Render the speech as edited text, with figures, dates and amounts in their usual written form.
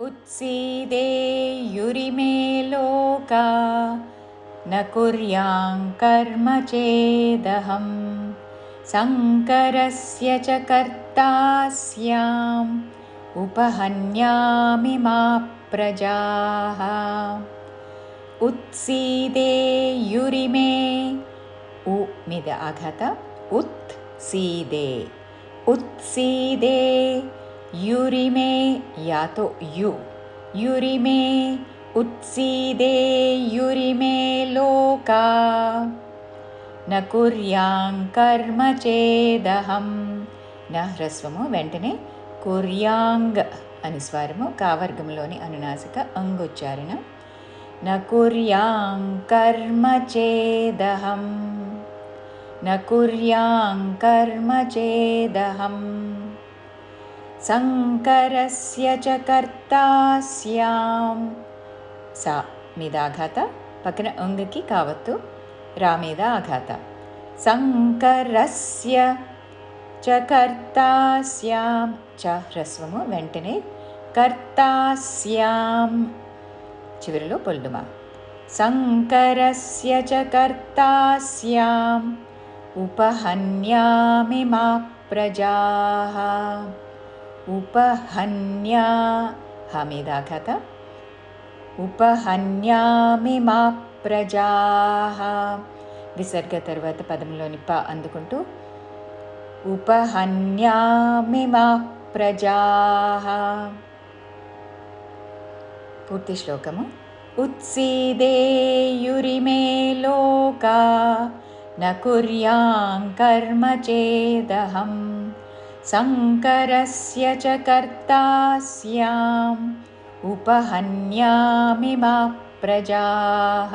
उत्सीदेयुरिमे लोका न कुर्यां कर्म चेदहं शङ्करस्य च कर्ता स्याम् उपहन्यामि मा प्रजाः। उत्सीदेयुरिमे उ मिद आघात उत्सीदे उत्सीदे युरिमे या तो यु युरिमे उत्सीदे युरिमे लोका न कुर्यां कर्म चेदहं न హ్రస్వము వెంటనే కుర్యాంగ్ అని స్వరము కావర్గంలోని అనునాసిక అంగుచ్చారణ न कुर्यां कर्म चेदहं न कुर्यां कर्म चेदहं शङ्करस्य च कर्ता स्याम् सा మీదాఘాత పక్కన అంగకి కావత్తు రా మీద ఆఘాత శంకరస్య చ కర్తా స్యాం చ హ్రస్వము వెంటనే కర్తా స్యాం చివరిలో పొల్లుమా శంకరస్య చ కర్తా స్యాం ఉపహన్యామి మా ప్రజాః ఉపహన్యా హ మీదాఘాత ఉపహన్యామి మా ప్రజాః విసర్గ తర్వాత పదంలోని ప అందుకుంటూ ఉపహన్యామి మా ప్రజాః. పూర్తి శ్లోకము. उत्सीदेयुरिमे लोका न कुर्यां कर्म चेदहं शङ्करस्य च कर्ता स्याम् उपहन्यामि मा प्रजाः.